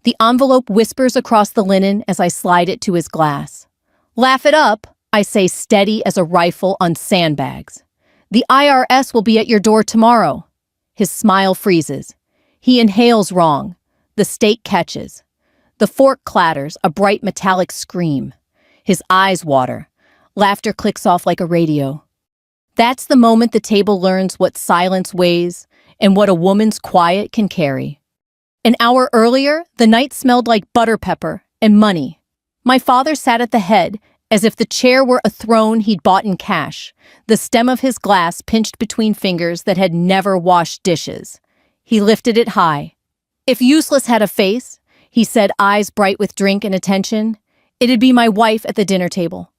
The envelope whispers across the linen as I slide it to his glass. Laugh it up, I say, steady as a rifle on sandbags. The IRS will be at your door tomorrow. His smile freezes. He inhales wrong. The steak catches. The fork clatters, a bright metallic scream. His eyes water. Laughter clicks off like a radio. That's the moment the table learns what silence weighs and what a woman's quiet can carry. An hour earlier, the night smelled like butter pepper and money. My father sat at the head, as if the chair were a throne he'd bought in cash, the stem of his glass pinched between fingers that had never washed dishes. He lifted it high. If useless had a face, he said, eyes bright with drink and attention, it'd be my wife at the dinner table.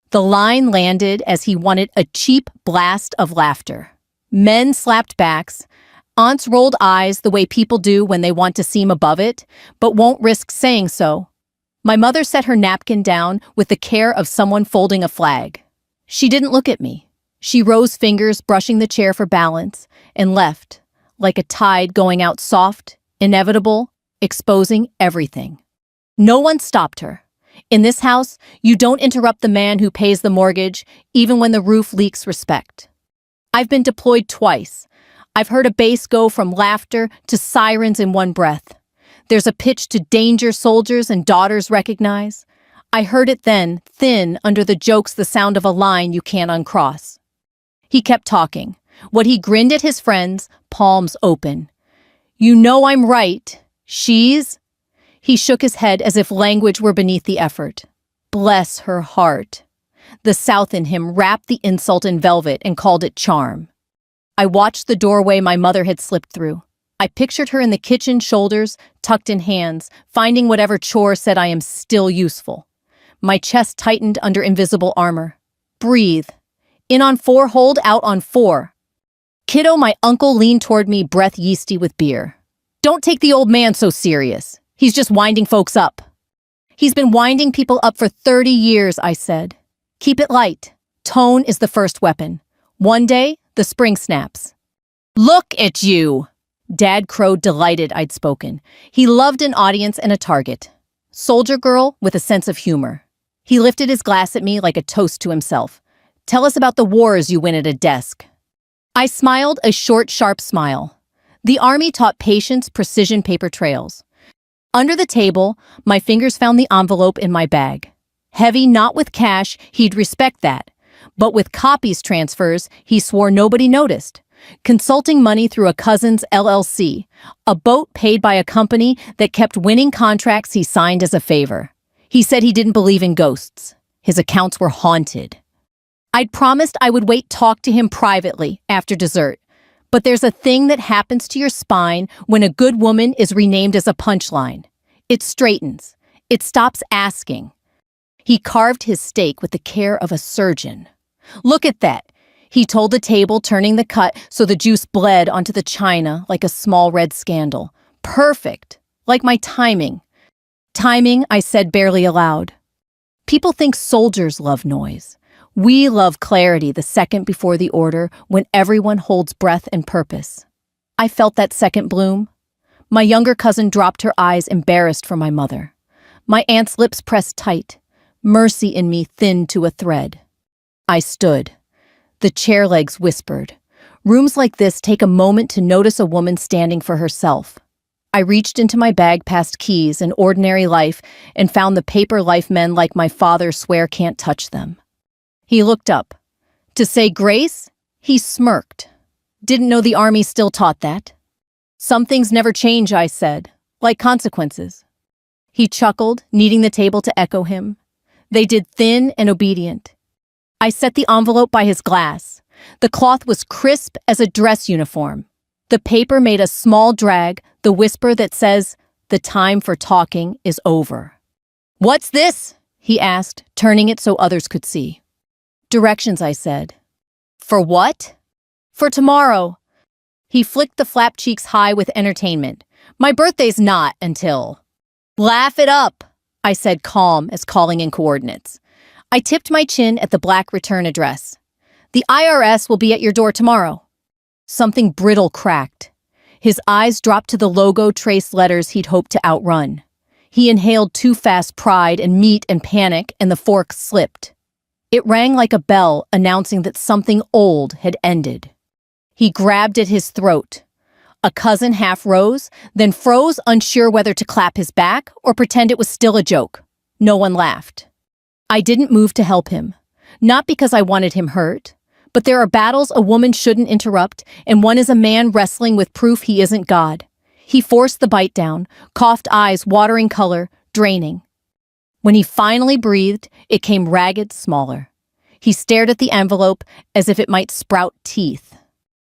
The line landed as he wanted a cheap blast of laughter. Men slapped backs. Aunts rolled eyes the way people do when they want to seem above it, but won't risk saying so. My mother set her napkin down with the care of someone folding a flag. She didn't look at me. She rose fingers, brushing the chair for balance, and left, like a tide going out soft, inevitable, exposing everything. No one stopped her. In this house, you don't interrupt the man who pays the mortgage, even when the roof leaks respect. I've been deployed twice. I've heard a bass go from laughter to sirens in one breath. There's a pitch to danger soldiers and daughters recognize. I heard it then, thin under the jokes, the sound of a line you can't uncross. He kept talking. What he grinned at his friends, palms open. You know I'm right. She's... He shook his head as if language were beneath the effort. Bless her heart. The South in him wrapped the insult in velvet and called it charm. I watched the doorway my mother had slipped through. I pictured her in the kitchen, shoulders tucked in hands, finding whatever chore said I am still useful. My chest tightened under invisible armor. Breathe. In on 4, hold out on 4. Kiddo, my uncle leaned toward me, breath yeasty with beer. Don't take the old man so serious. He's just winding folks up. He's been winding people up for 30 years, I said. Keep it light. Tone is the first weapon. One day, the spring snaps. Look at you! Dad crowed, delighted I'd spoken. He loved an audience and a target. Soldier girl with a sense of humor. He lifted his glass at me like a toast to himself. Tell us about the wars you win at a desk. I smiled, a short, sharp smile. The Army taught patience, precision, paper trails. Under the table, my fingers found the envelope in my bag. Heavy, not with cash, he'd respect that. But with copies transfers, he swore nobody noticed. Consulting money through a cousin's LLC, a boat paid by a company that kept winning contracts he signed as a favor. He said he didn't believe in ghosts. His accounts were haunted. I'd promised I would talk to him privately after dessert. But there's a thing that happens to your spine when a good woman is renamed as a punchline. It straightens. It stops asking. He carved his steak with the care of a surgeon. Look at that, he told the table, turning the cut so the juice bled onto the china like a small red scandal. Perfect, like my timing. Timing, I said barely aloud. People think soldiers love noise. We love clarity the second before the order, when everyone holds breath and purpose. I felt that second bloom. My younger cousin dropped her eyes, embarrassed for my mother. My aunt's lips pressed tight, mercy in me thinned to a thread. I stood. The chair legs whispered. Rooms like this take a moment to notice a woman standing for herself. I reached into my bag past keys and ordinary life and found the paper life men like my father swear can't touch them. He looked up. To say grace? He smirked. Didn't know the Army still taught that. Some things never change, I said, like consequences. He chuckled, kneading the table to echo him. They did, thin and obedient. I set the envelope by his glass. The cloth was crisp as a dress uniform. The paper made a small drag, the whisper that says, the time for talking is over. What's this? He asked, turning it so others could see. Directions, I said. For what? For tomorrow. He flicked the flap cheeks high with entertainment. My birthday's not until... Laugh it up, I said, calm as calling in coordinates. I tipped my chin at the black return address. The IRS will be at your door tomorrow. Something brittle cracked. His eyes dropped to the logo-traced letters he'd hoped to outrun. He inhaled too fast pride and meat and panic, and the fork slipped. It rang like a bell announcing that something old had ended. He grabbed at his throat. A cousin half rose, then froze, unsure whether to clap his back or pretend it was still a joke. No one laughed. I didn't move to help him. Not because I wanted him hurt, but there are battles a woman shouldn't interrupt, and one is a man wrestling with proof he isn't God. He forced the bite down, coughed eyes, watering color, draining. When he finally breathed, it came ragged, smaller. He stared at the envelope as if it might sprout teeth.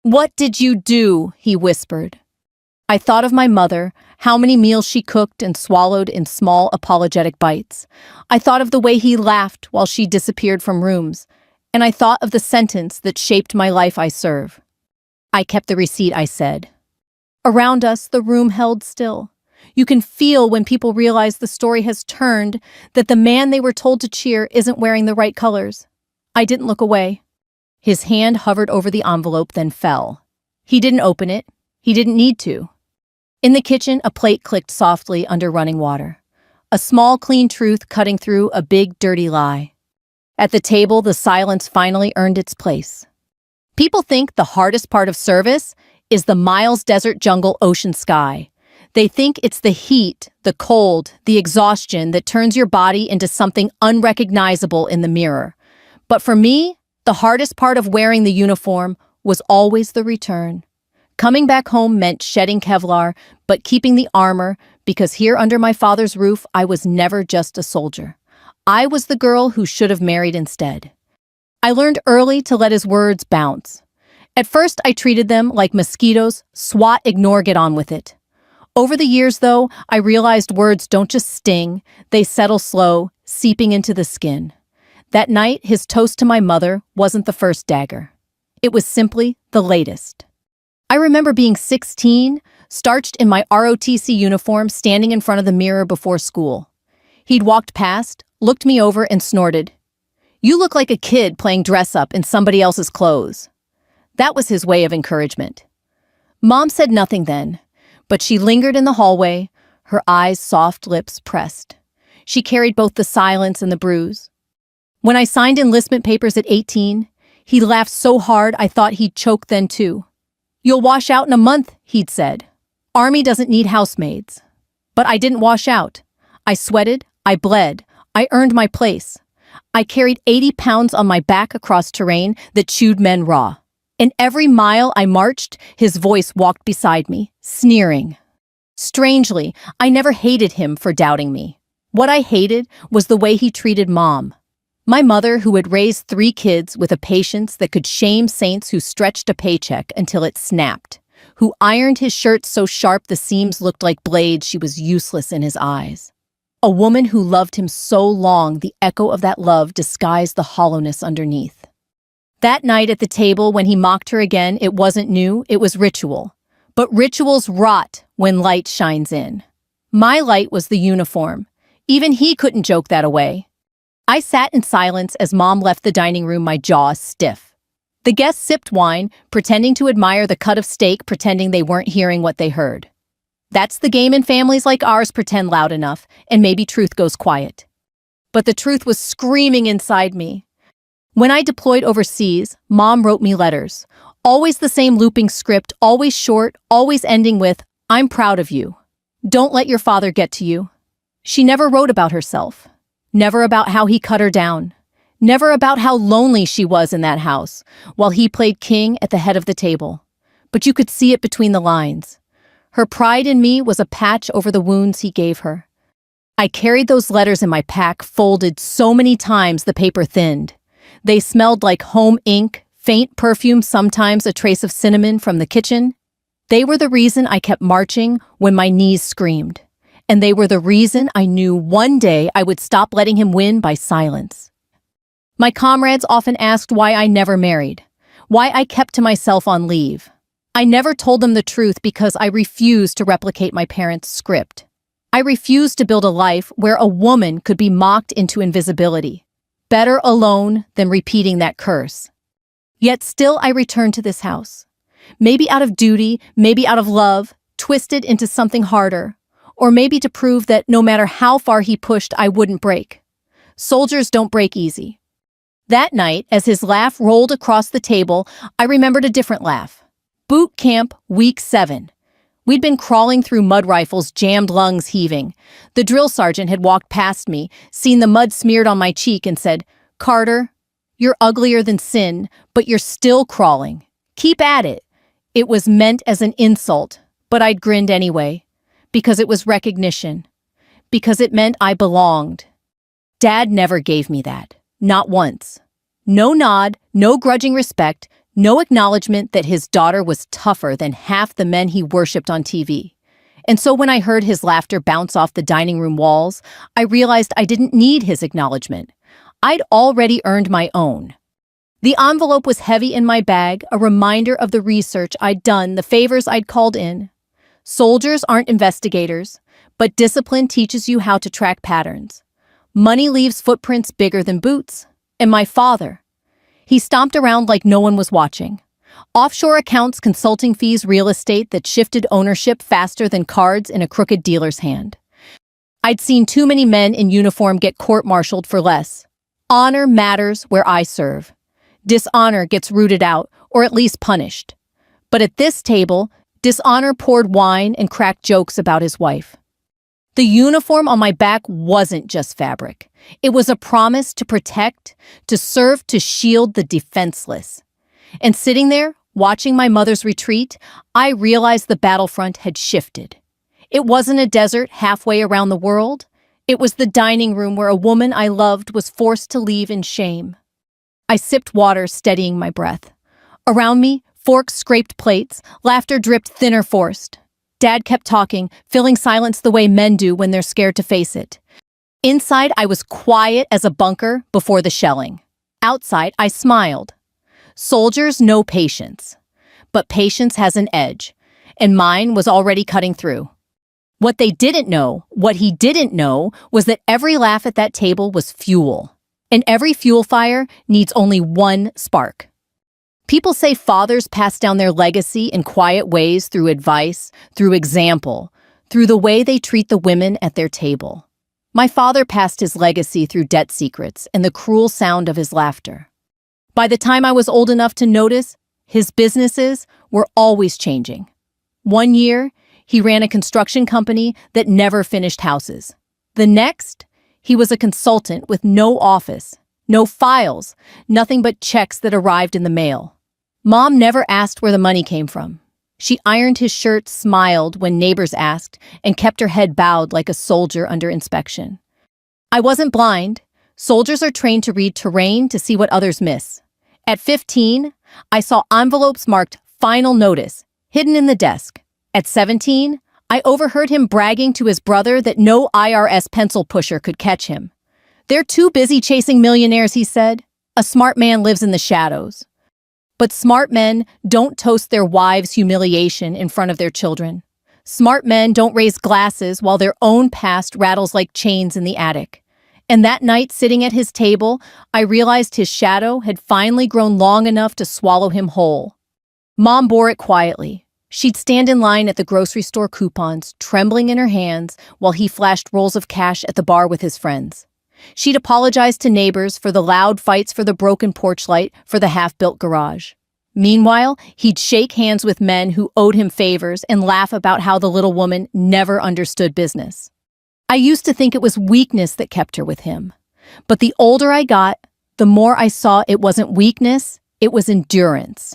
"What did you do?" he whispered. I thought of my mother, how many meals she cooked and swallowed in small, apologetic bites. I thought of the way he laughed while she disappeared from rooms, and I thought of the sentence that shaped my life I serve. "I kept the receipt," I said. Around us, the room held still. You can feel when people realize the story has turned, that the man they were told to cheer isn't wearing the right colors. I didn't look away. His hand hovered over the envelope, then fell. He didn't open it. He didn't need to. In the kitchen, a plate clicked softly under running water. A small, clean truth cutting through a big, dirty lie. At the table, the silence finally earned its place. People think the hardest part of service is the miles desert jungle ocean sky. They think it's the heat, the cold, the exhaustion that turns your body into something unrecognizable in the mirror. But for me, the hardest part of wearing the uniform was always the return. Coming back home meant shedding Kevlar, but keeping the armor, because here under my father's roof, I was never just a soldier. I was the girl who should have married instead. I learned early to let his words bounce. At first, I treated them like mosquitoes, swat, ignore, get on with it. Over the years, though, I realized words don't just sting, they settle slow, seeping into the skin. That night, his toast to my mother wasn't the first dagger. It was simply the latest. I remember being 16, starched in my ROTC uniform, standing in front of the mirror before school. He'd walked past, looked me over, and snorted, "You look like a kid playing dress-up in somebody else's clothes." That was his way of encouragement. Mom said nothing then, but she lingered in the hallway, her eyes, soft lips pressed. She carried both the silence and the bruise. When I signed enlistment papers at 18, he laughed so hard I thought he'd choke then too. "You'll wash out in a month," he'd said. "Army doesn't need housemaids." But I didn't wash out. I sweated, I bled, I earned my place. I carried 80 pounds on my back across terrain that chewed men raw. And every mile I marched, his voice walked beside me, sneering. Strangely, I never hated him for doubting me. What I hated was the way he treated Mom. My mother, who had raised 3 kids with a patience that could shame saints who stretched a paycheck until it snapped, who ironed his shirts so sharp the seams looked like blades she was useless in his eyes. A woman who loved him so long the echo of that love disguised the hollowness underneath. That night at the table when he mocked her again, it wasn't new, it was ritual. But rituals rot when light shines in. My light was the uniform. Even he couldn't joke that away. I sat in silence as Mom left the dining room, my jaw stiff. The guests sipped wine, pretending to admire the cut of steak, pretending they weren't hearing what they heard. That's the game in families like ours, pretend loud enough, and maybe truth goes quiet. But the truth was screaming inside me. When I deployed overseas, Mom wrote me letters. Always the same looping script, always short, always ending with, "I'm proud of you. Don't let your father get to you." She never wrote about herself. Never about how he cut her down. Never about how lonely she was in that house, while he played king at the head of the table. But you could see it between the lines. Her pride in me was a patch over the wounds he gave her. I carried those letters in my pack, folded so many times the paper thinned. They smelled like home ink, faint perfume, sometimes a trace of cinnamon from the kitchen. They were the reason I kept marching when my knees screamed. And they were the reason I knew one day I would stop letting him win by silence. My comrades often asked why I never married, why I kept to myself on leave. I never told them the truth because I refused to replicate my parents' script. I refused to build a life where a woman could be mocked into invisibility. Better alone than repeating that curse. Yet still I returned to this house. Maybe out of duty, maybe out of love, twisted into something harder. Or maybe to prove that no matter how far he pushed, I wouldn't break. Soldiers don't break easy. That night, as his laugh rolled across the table, I remembered a different laugh. Boot camp, week 7. We'd been crawling through mud rifles, jammed lungs heaving. The drill sergeant had walked past me, seen the mud smeared on my cheek, and said, "Carter, you're uglier than sin, but you're still crawling. Keep at it." It was meant as an insult, but I'd grinned anyway, because it was recognition, because it meant I belonged. Dad never gave me that, not once. No nod, no grudging respect, no acknowledgement that his daughter was tougher than half the men he worshipped on TV. And so when I heard his laughter bounce off the dining room walls, I realized I didn't need his acknowledgement. I'd already earned my own. The envelope was heavy in my bag, a reminder of the research I'd done, the favors I'd called in. Soldiers aren't investigators, but discipline teaches you how to track patterns. Money leaves footprints bigger than boots. And my father, he stomped around like no one was watching. Offshore accounts, consulting fees, real estate that shifted ownership faster than cards in a crooked dealer's hand. I'd seen too many men in uniform get court-martialed for less. Honor matters where I serve. Dishonor gets rooted out, or at least punished. But at this table, dishonor poured wine and cracked jokes about his wife. The uniform on my back wasn't just fabric. It was a promise to protect, to serve, to shield the defenseless. And sitting there, watching my mother's retreat, I realized the battlefront had shifted. It wasn't a desert halfway around the world. It was the dining room where a woman I loved was forced to leave in shame. I sipped water, steadying my breath. Around me, forks scraped plates, laughter dripped thinner forced. Dad kept talking, filling silence the way men do when they're scared to face it. Inside, I was quiet as a bunker before the shelling. Outside, I smiled. Soldiers know patience. But patience has an edge, and mine was already cutting through. What he didn't know, was that every laugh at that table was fuel. And every fuel fire needs only one spark. People say fathers pass down their legacy in quiet ways through advice, through example, through the way they treat the women at their table. My father passed his legacy through debt secrets and the cruel sound of his laughter. By the time I was old enough to notice, his businesses were always changing. One year, he ran a construction company that never finished houses. The next, he was a consultant with no office, no files, nothing but checks that arrived in the mail. Mom never asked where the money came from. She ironed his shirt, smiled when neighbors asked, and kept her head bowed like a soldier under inspection. I wasn't blind. Soldiers are trained to read terrain to see what others miss. At 15, I saw envelopes marked "Final Notice" hidden in the desk. At 17, I overheard him bragging to his brother that no IRS pencil pusher could catch him. "They're too busy chasing millionaires," he said. "A smart man lives in the shadows." But smart men don't toast their wives' humiliation in front of their children. Smart men don't raise glasses while their own past rattles like chains in the attic. And that night, sitting at his table, I realized his shadow had finally grown long enough to swallow him whole. Mom bore it quietly. She'd stand in line at the grocery store coupons, trembling in her hands, while he flashed rolls of cash at the bar with his friends. She'd apologize to neighbors for the loud fights, for the broken porch light, for the half-built garage. Meanwhile, he'd shake hands with men who owed him favors and laugh about how the little woman never understood business. I used to think it was weakness that kept her with him. But the older I got, the more I saw it wasn't weakness, it was endurance.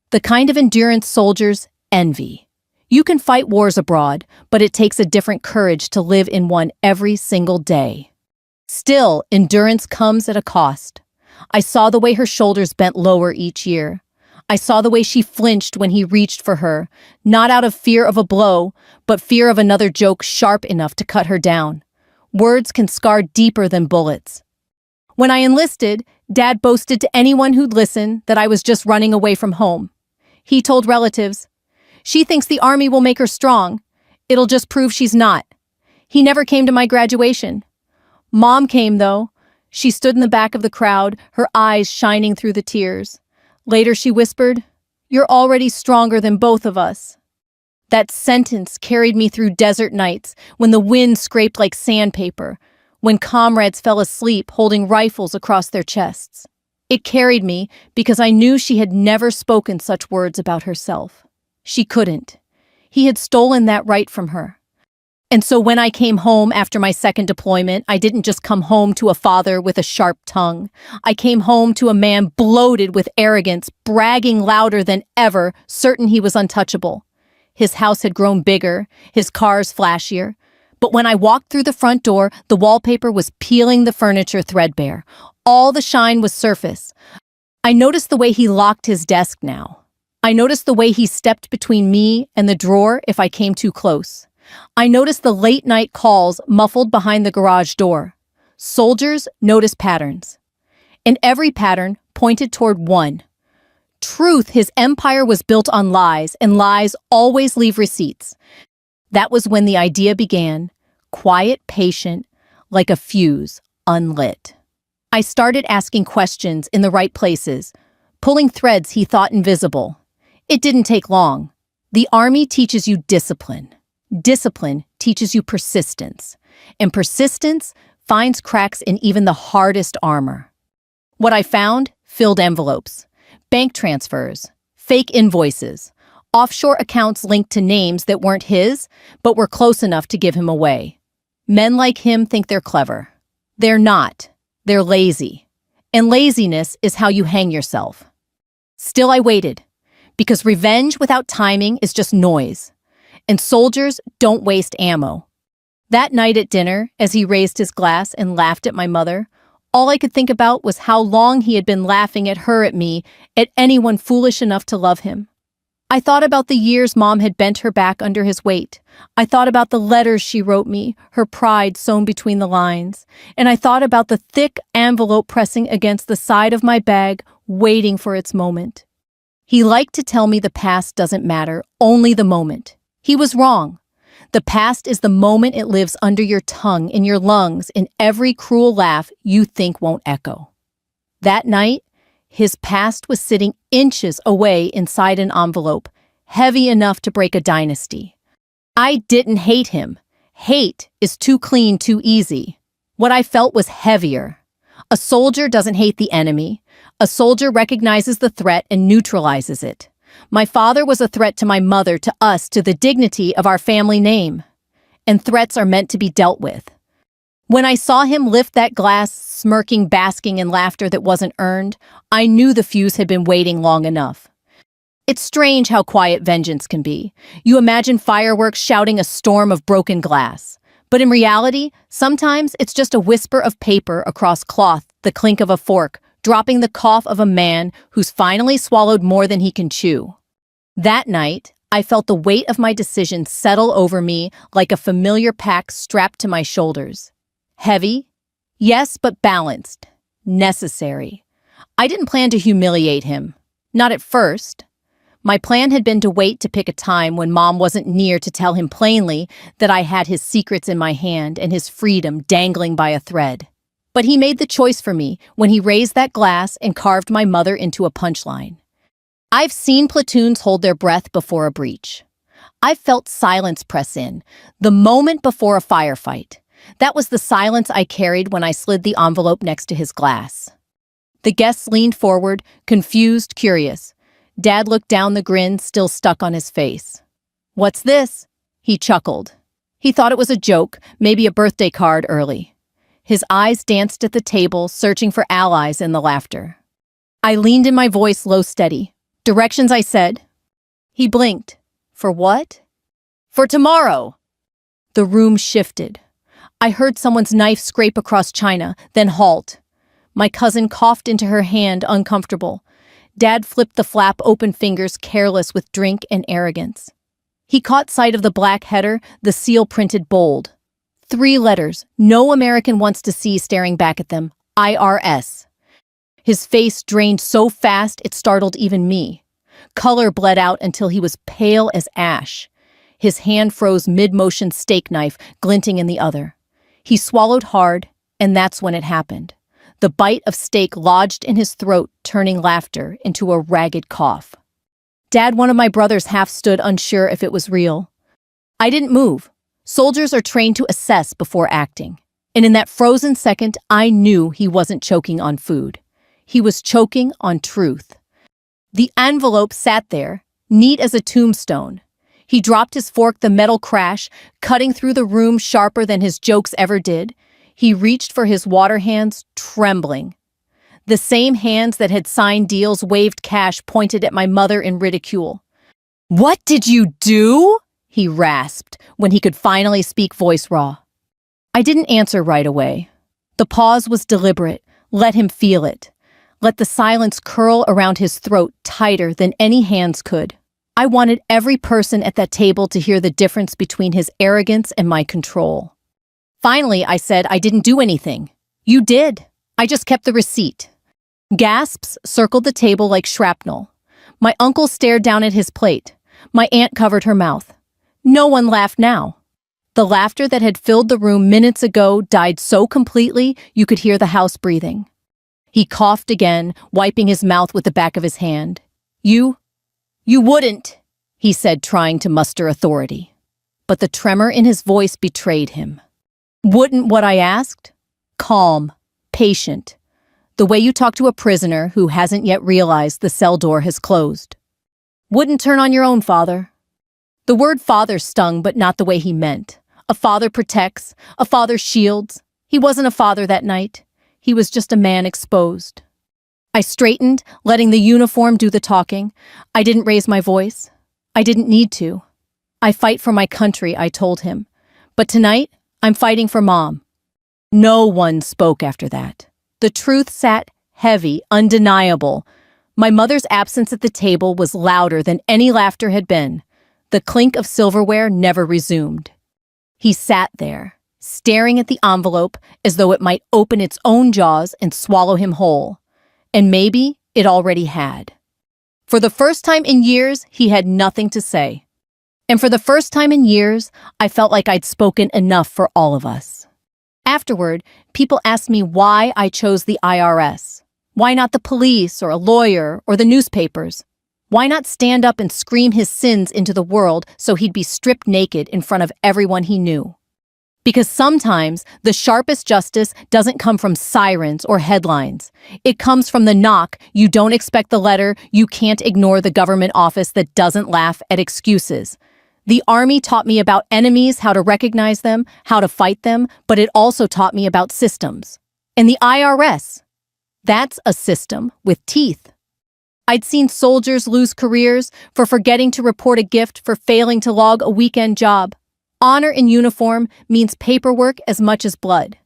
The kind of endurance soldiers envy. You can fight wars abroad, but it takes a different courage to live in one every single day. Still, endurance comes at a cost. I saw the way her shoulders bent lower each year. I saw the way she flinched when he reached for her, not out of fear of a blow, but fear of another joke sharp enough to cut her down. Words can scar deeper than bullets. When I enlisted, Dad boasted to anyone who'd listen that I was just running away from home. He told relatives, "She thinks the Army will make her strong. It'll just prove she's not." He never came to my graduation. Mom came, though. She stood in the back of the crowd, her eyes shining through the tears. Later she whispered, You're already stronger than both of us. That sentence carried me through desert nights when the wind scraped like sandpaper, when comrades fell asleep holding rifles across their chests. It carried me because I knew she had never spoken such words about herself. She couldn't. He had stolen that right from her. And so when I came home after my second deployment, I didn't just come home to a father with a sharp tongue. I came home to a man bloated with arrogance, bragging louder than ever, certain he was untouchable. His house had grown bigger, his cars flashier. But when I walked through the front door, the wallpaper was peeling the furniture threadbare. All the shine was surface. I noticed the way he locked his desk now. I noticed the way he stepped between me and the drawer if I came too close. I noticed the late-night calls muffled behind the garage door. Soldiers notice patterns. And every pattern pointed toward one. Truth, his empire was built on lies, and lies always leave receipts. That was when the idea began, quiet, patient, like a fuse, unlit. I started asking questions in the right places, pulling threads he thought invisible. It didn't take long. The army teaches you discipline. Discipline teaches you persistence. And persistence finds cracks in even the hardest armor. What I found filled envelopes, bank transfers, fake invoices, offshore accounts linked to names that weren't his, but were close enough to give him away. Men like him think they're clever. They're not. They're lazy. And laziness is how you hang yourself. Still, I waited, because revenge without timing is just noise. And soldiers don't waste ammo. That night at dinner, as he raised his glass and laughed at my mother, all I could think about was how long he had been laughing at her, at me, at anyone foolish enough to love him. I thought about the years Mom had bent her back under his weight. I thought about the letters she wrote me, her pride sewn between the lines. And I thought about the thick envelope pressing against the side of my bag, waiting for its moment. He liked to tell me the past doesn't matter, only the moment. He was wrong. The past is the moment. It lives under your tongue, in your lungs, in every cruel laugh you think won't echo. That night, his past was sitting inches away inside an envelope, heavy enough to break a dynasty. I didn't hate him. Hate is too clean, too easy. What I felt was heavier. A soldier doesn't hate the enemy. A soldier recognizes the threat and neutralizes it. My father was a threat to my mother, to us, to the dignity of our family name. And threats are meant to be dealt with. When I saw him lift that glass, smirking, basking in laughter that wasn't earned, I knew the fuse had been waiting long enough. It's strange how quiet vengeance can be. You imagine fireworks shouting a storm of broken glass. But in reality, sometimes it's just a whisper of paper across cloth, the clink of a fork, dropping the cough of a man who's finally swallowed more than he can chew. That night, I felt the weight of my decision settle over me like a familiar pack strapped to my shoulders. Heavy? Yes, but balanced. Necessary. I didn't plan to humiliate him. Not at first. My plan had been to wait to pick a time when Mom wasn't near to tell him plainly that I had his secrets in my hand and his freedom dangling by a thread. But he made the choice for me when he raised that glass and carved my mother into a punchline. I've seen platoons hold their breath before a breach. I've felt silence press in, the moment before a firefight. That was the silence I carried when I slid the envelope next to his glass. The guests leaned forward, confused, curious. Dad looked down, the grin still stuck on his face. "What's this?" He chuckled. He thought it was a joke, maybe a birthday card early. His eyes danced at the table, searching for allies in the laughter. I leaned in, my voice low, steady. "Directions," I said. He blinked. "For what?" "For tomorrow." The room shifted. I heard someone's knife scrape across china, then halt. My cousin coughed into her hand, uncomfortable. Dad flipped the flap open, fingers careless with drink and arrogance. He caught sight of the black header, the seal printed bold. 3 letters, no American wants to see staring back at them. IRS. His face drained so fast it startled even me. Color bled out until he was pale as ash. His hand froze mid-motion, steak knife glinting in the other. He swallowed hard, and that's when it happened. The bite of steak lodged in his throat, turning laughter into a ragged cough. Dad, one of my brothers half stood unsure if it was real. I didn't move. Soldiers are trained to assess before acting. And in that frozen second, I knew he wasn't choking on food. He was choking on truth. The envelope sat there, neat as a tombstone. He dropped his fork, the metal crash, cutting through the room sharper than his jokes ever did. He reached for his water hands, trembling. The same hands that had signed deals, waved cash, pointed at my mother in ridicule. "What did you do?" he rasped, when he could finally speak, voice raw. I didn't answer right away. The pause was deliberate. Let him feel it. Let the silence curl around his throat tighter than any hands could. I wanted every person at that table to hear the difference between his arrogance and my control. Finally, I said, "I didn't do anything." "You did. I just kept the receipt." Gasps circled the table like shrapnel. My uncle stared down at his plate. My aunt covered her mouth. No one laughed now. The laughter that had filled the room minutes ago died so completely you could hear the house breathing. He coughed again, wiping his mouth with the back of his hand. You wouldn't," he said, trying to muster authority. But the tremor in his voice betrayed him. "Wouldn't what I asked?" Calm, patient. The way you talk to a prisoner who hasn't yet realized the cell door has closed. "Wouldn't turn on your own father." The word father stung, but not the way he meant. A father protects, a father shields. He wasn't a father that night. He was just a man exposed. I straightened, letting the uniform do the talking. I didn't raise my voice. I didn't need to. "I fight for my country," I told him. "But tonight, I'm fighting for Mom." No one spoke after that. The truth sat heavy, undeniable. My mother's absence at the table was louder than any laughter had been. The clink of silverware never resumed. He sat there, staring at the envelope as though it might open its own jaws and swallow him whole. And maybe it already had. For the first time in years, he had nothing to say. And for the first time in years, I felt like I'd spoken enough for all of us. Afterward, people asked me why I chose the IRS. Why not the police or a lawyer or the newspapers? Why not stand up and scream his sins into the world so he'd be stripped naked in front of everyone he knew? Because sometimes the sharpest justice doesn't come from sirens or headlines. It comes from the knock. You don't expect the letter. You can't ignore the government office that doesn't laugh at excuses. The Army taught me about enemies, how to recognize them, how to fight them, but it also taught me about systems. And the IRS, that's a system with teeth. I'd seen soldiers lose careers for forgetting to report a gift, for failing to log a weekend job. Honor in uniform means paperwork as much as blood.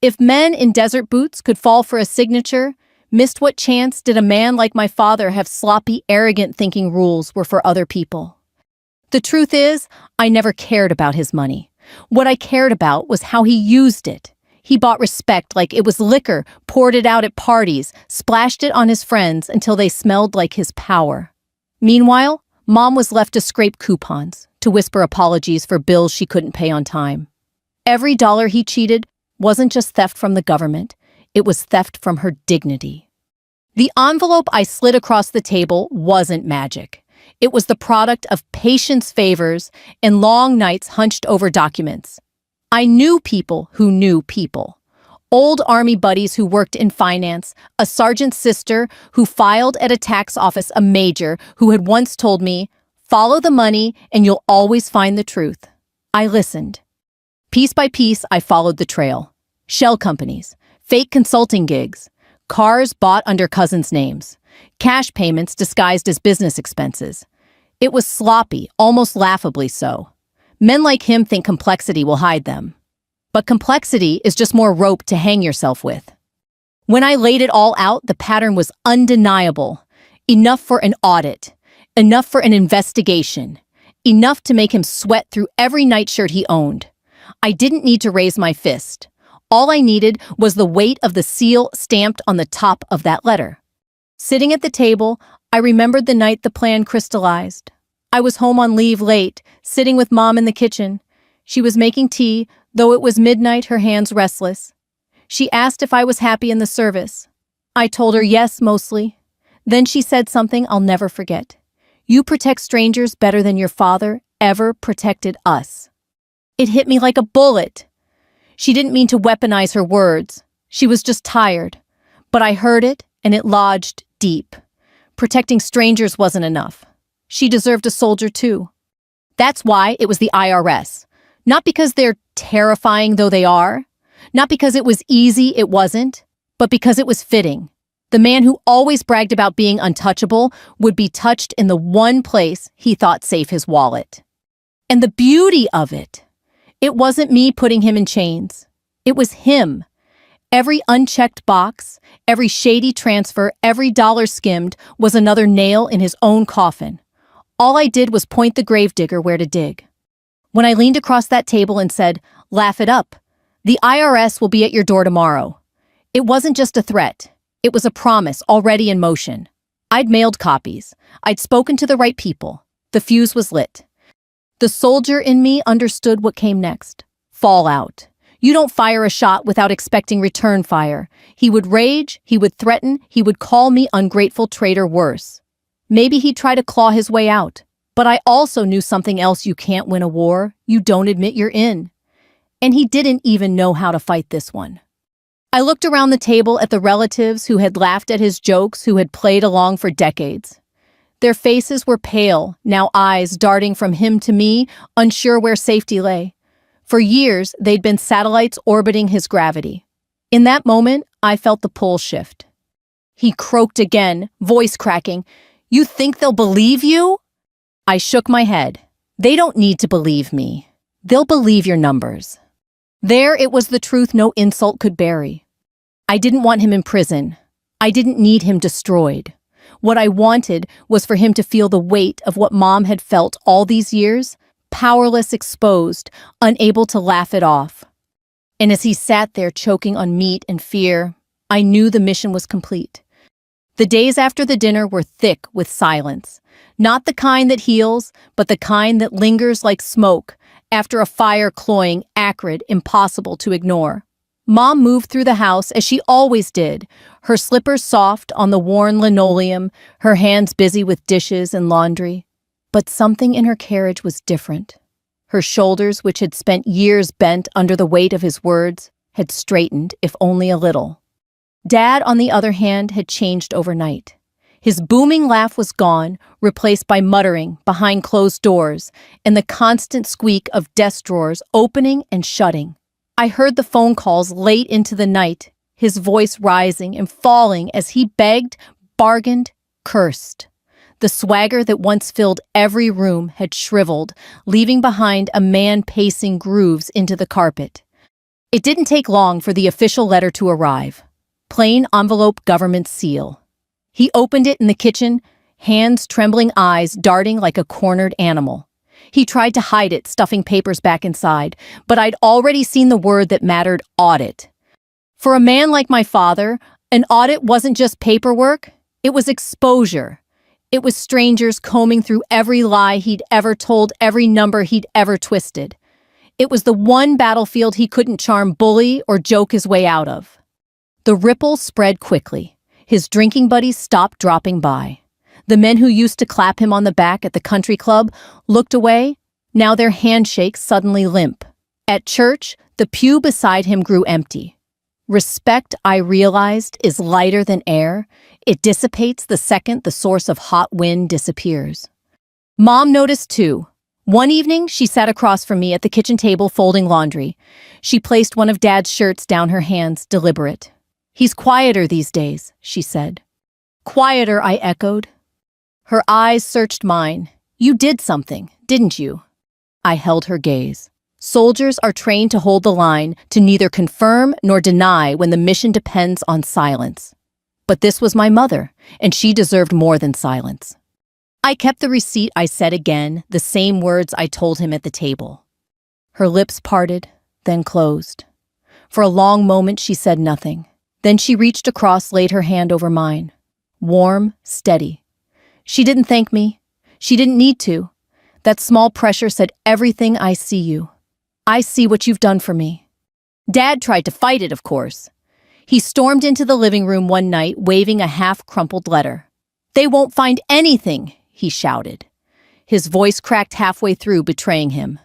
If men in desert boots could fall for a signature, missed what chance did a man like my father have sloppy, arrogant thinking rules were for other people? The truth is, I never cared about his money. What I cared about was how he used it. He bought respect like it was liquor, poured it out at parties, splashed it on his friends until they smelled like his power. Meanwhile, Mom was left to scrape coupons, to whisper apologies for bills she couldn't pay on time. Every dollar he cheated wasn't just theft from the government, it was theft from her dignity. The envelope I slid across the table wasn't magic. It was the product of patience, favors, and long nights hunched over documents. I knew people who knew people. Old Army buddies who worked in finance, a sergeant's sister who filed at a tax office, a major who had once told me, "Follow the money and you'll always find the truth." I listened. Piece by piece, I followed the trail. Shell companies, fake consulting gigs, cars bought under cousins' names, cash payments disguised as business expenses. It was sloppy, almost laughably so. Men like him think complexity will hide them. But complexity is just more rope to hang yourself with. When I laid it all out, the pattern was undeniable. Enough for an audit. Enough for an investigation. Enough to make him sweat through every nightshirt he owned. I didn't need to raise my fist. All I needed was the weight of the seal stamped on the top of that letter. Sitting at the table, I remembered the night the plan crystallized. I was home on leave late, sitting with Mom in the kitchen. She was making tea, though it was midnight, her hands restless. She asked if I was happy in the service. I told her yes, mostly. Then she said something I'll never forget. You protect strangers better than your father ever protected us. It hit me like a bullet. She didn't mean to weaponize her words. She was just tired. But I heard it, and it lodged deep. Protecting strangers wasn't enough. She deserved a soldier too. That's why it was the IRS. Not because they're terrifying though they are. Not because it was easy, it wasn't. But because it was fitting. The man who always bragged about being untouchable would be touched in the one place he thought safe, his wallet. And the beauty of it wasn't me putting him in chains. It was him. Every unchecked box, every shady transfer, every dollar skimmed was another nail in his own coffin. All I did was point the gravedigger where to dig. When I leaned across that table and said, "Laugh it up. The IRS will be at your door tomorrow." It wasn't just a threat. It was a promise already in motion. I'd mailed copies. I'd spoken to the right people. The fuse was lit. The soldier in me understood what came next. Fallout. You don't fire a shot without expecting return fire. He would rage, he would threaten, he would call me ungrateful traitor, worse. Maybe he'd try to claw his way out. But I also knew something else: you can't win a war you don't admit you're in. And he didn't even know how to fight this one. I looked around the table at the relatives who had laughed at his jokes, who had played along for decades. Their faces were pale, now eyes darting from him to me, unsure where safety lay. For years, they'd been satellites orbiting his gravity. In that moment, I felt the pull shift. He croaked again, voice cracking. "You think they'll believe you?" I shook my head. "They don't need to believe me. They'll believe your numbers." There it was, the truth no insult could bury. I didn't want him in prison. I didn't need him destroyed. What I wanted was for him to feel the weight of what Mom had felt all these years, powerless, exposed, unable to laugh it off. And as he sat there choking on meat and fear, I knew the mission was complete. The days after the dinner were thick with silence. Not the kind that heals, but the kind that lingers like smoke after a fire, cloying, acrid, impossible to ignore. Mom moved through the house as she always did, her slippers soft on the worn linoleum, her hands busy with dishes and laundry. But something in her carriage was different. Her shoulders, which had spent years bent under the weight of his words, had straightened, if only a little. Dad, on the other hand, had changed overnight. His booming laugh was gone, replaced by muttering behind closed doors and the constant squeak of desk drawers opening and shutting. I heard the phone calls late into the night, his voice rising and falling as he begged, bargained, cursed. The swagger that once filled every room had shriveled, leaving behind a man pacing grooves into the carpet. It didn't take long for the official letter to arrive. Plain envelope, government seal. He opened it in the kitchen, hands trembling, eyes darting like a cornered animal. He tried to hide it, stuffing papers back inside, but I'd already seen the word that mattered: audit. For a man like my father, an audit wasn't just paperwork, it was exposure. It was strangers combing through every lie he'd ever told, every number he'd ever twisted. It was the one battlefield he couldn't charm, bully, or joke his way out of. The ripple spread quickly. His drinking buddies stopped dropping by. The men who used to clap him on the back at the country club looked away, now their handshakes suddenly limp. At church, the pew beside him grew empty. Respect, I realized, is lighter than air. It dissipates the second the source of hot wind disappears. Mom noticed too. One evening, she sat across from me at the kitchen table folding laundry. She placed one of Dad's shirts down her hands, deliberate. "He's quieter these days," she said. "Quieter," I echoed. Her eyes searched mine. "You did something, didn't you?" I held her gaze. Soldiers are trained to hold the line, to neither confirm nor deny when the mission depends on silence. But this was my mother, and she deserved more than silence. "I kept the receipt," I said again, the same words I told him at the table. Her lips parted, then closed. For a long moment she said nothing. Then she reached across, laid her hand over mine. Warm, steady. She didn't thank me. She didn't need to. That small pressure said everything: "I see you. I see what you've done for me." Dad tried to fight it, of course. He stormed into the living room one night, waving a half-crumpled letter. "They won't find anything," he shouted. His voice cracked halfway through, betraying him.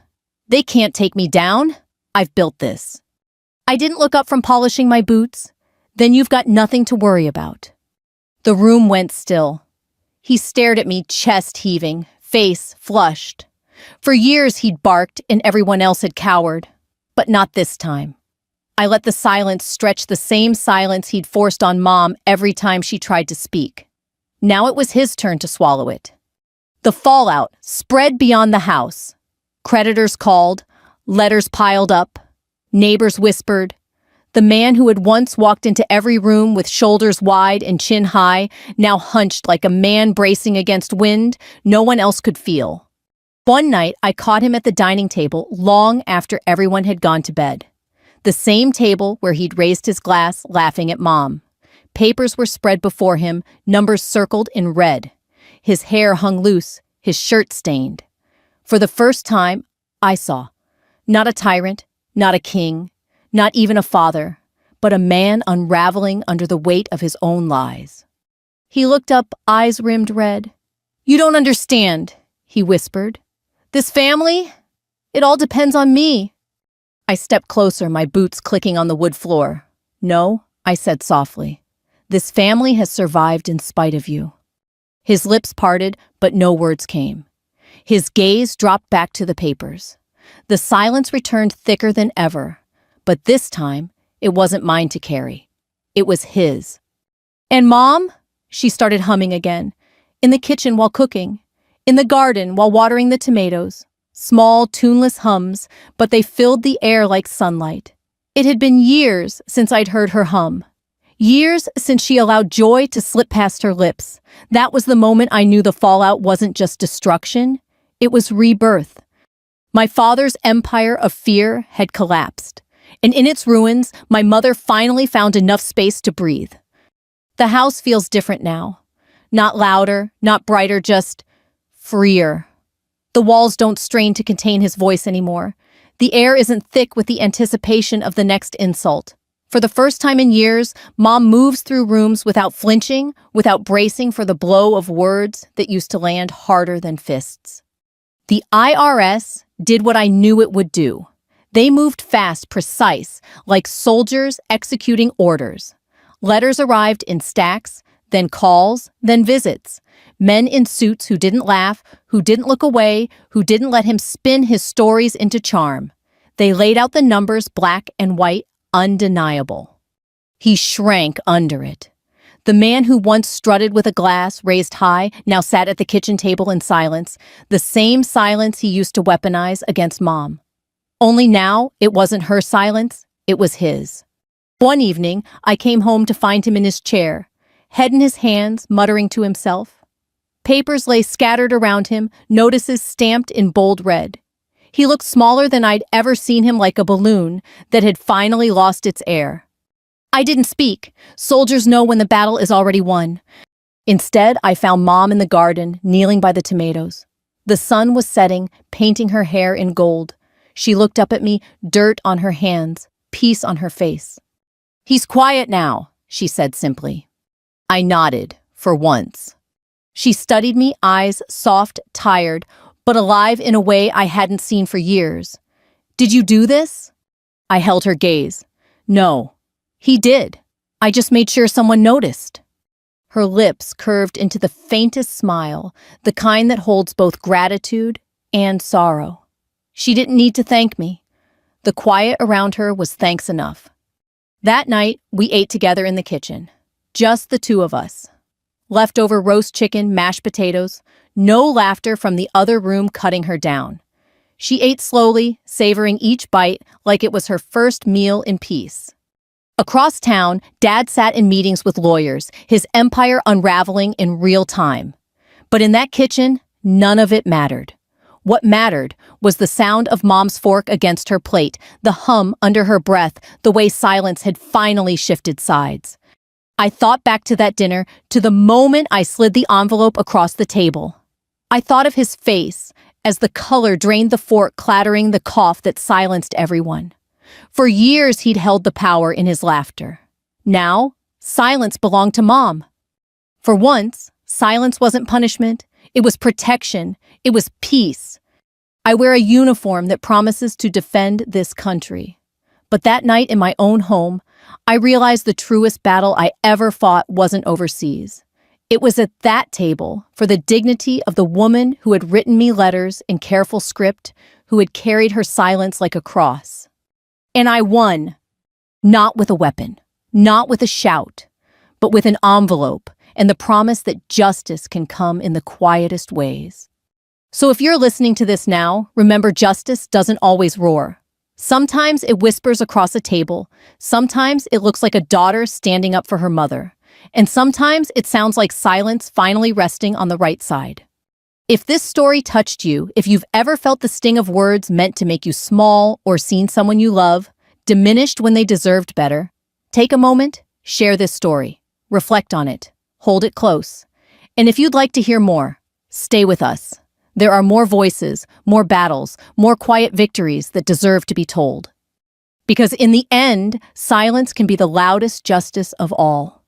They can't take me down. I've built this. I didn't look up from polishing my boots. Then you've got nothing to worry about. The room went still. He stared at me, chest heaving, face flushed. For years he'd barked and everyone else had cowered. But not this time. I let the silence stretch, the same silence he'd forced on Mom every time she tried to speak. Now it was his turn to swallow it. The fallout spread beyond the house. Creditors called, letters piled up, neighbors whispered. The man who had once walked into every room with shoulders wide and chin high, now hunched like a man bracing against wind no one else could feel. One night, I caught him at the dining table long after everyone had gone to bed. The same table where he'd raised his glass, laughing at Mom. Papers were spread before him, numbers circled in red. His hair hung loose, his shirt stained. For the first time, I saw. Not a tyrant, not a king, not even a father, but a man unraveling under the weight of his own lies. He looked up, eyes rimmed red. "You don't understand," he whispered. "This family? It all depends on me." I stepped closer, my boots clicking on the wood floor. "No," I said softly. "This family has survived in spite of you." His lips parted, but no words came. His gaze dropped back to the papers. The silence returned thicker than ever, but this time it wasn't mine to carry. It was his. "And Mom?" She started humming again. "In the kitchen while cooking. In the garden while watering the tomatoes." Small, tuneless hums, but they filled the air like sunlight. It had been years since I'd heard her hum. Years since she allowed joy to slip past her lips. That was the moment I knew the fallout wasn't just destruction, it was rebirth. My father's empire of fear had collapsed, and in its ruins, my mother finally found enough space to breathe. The house feels different now. Not louder, not brighter, just freer. The walls don't strain to contain his voice anymore. The air isn't thick with the anticipation of the next insult. For the first time in years, Mom moves through rooms without flinching, without bracing for the blow of words that used to land harder than fists. The IRS did what I knew it would do. They moved fast, precise, like soldiers executing orders. Letters arrived in stacks, then calls, then visits. Men in suits who didn't laugh, who didn't look away, who didn't let him spin his stories into charm. They laid out the numbers, black and white, undeniable. He shrank under it. The man who once strutted with a glass raised high now sat at the kitchen table in silence, the same silence he used to weaponize against Mom. Only now, it wasn't her silence, it was his. One evening, I came home to find him in his chair, head in his hands, muttering to himself. Papers lay scattered around him, notices stamped in bold red. He looked smaller than I'd ever seen him, like a balloon that had finally lost its air. I didn't speak. Soldiers know when the battle is already won. Instead, I found Mom in the garden, kneeling by the tomatoes. The sun was setting, painting her hair in gold. She looked up at me, dirt on her hands, peace on her face. "He's quiet now," she said simply. I nodded, for once. She studied me, eyes soft, tired, but alive in a way I hadn't seen for years. "Did you do this?" I held her gaze. "No." "He did. I just made sure someone noticed." Her lips curved into the faintest smile, the kind that holds both gratitude and sorrow. She didn't need to thank me. The quiet around her was thanks enough. That night, we ate together in the kitchen. Just the two of us. Leftover roast chicken, mashed potatoes, no laughter from the other room cutting her down. She ate slowly, savoring each bite like it was her first meal in peace. Across town, Dad sat in meetings with lawyers, his empire unraveling in real time. But in that kitchen, none of it mattered. What mattered was the sound of Mom's fork against her plate, the hum under her breath, the way silence had finally shifted sides. I thought back to that dinner, to the moment I slid the envelope across the table. I thought of his face as the color drained the fork, clattering the cough that silenced everyone. For years, he'd held the power in his laughter. Now, silence belonged to Mom. For once, silence wasn't punishment. It was protection. It was peace. I wear a uniform that promises to defend this country. But that night in my own home, I realized the truest battle I ever fought wasn't overseas. It was at that table, for the dignity of the woman who had written me letters in careful script, who had carried her silence like a cross. And I won. Not with a weapon, not with a shout, but with an envelope and the promise that justice can come in the quietest ways. So if you're listening to this now, remember justice doesn't always roar. Sometimes it whispers across a table, sometimes it looks like a daughter standing up for her mother, and sometimes it sounds like silence finally resting on the right side. If this story touched you, if you've ever felt the sting of words meant to make you small or seen someone you love diminished when they deserved better, take a moment, share this story, reflect on it, hold it close. And if you'd like to hear more, stay with us. There are more voices, more battles, more quiet victories that deserve to be told. Because in the end, silence can be the loudest justice of all.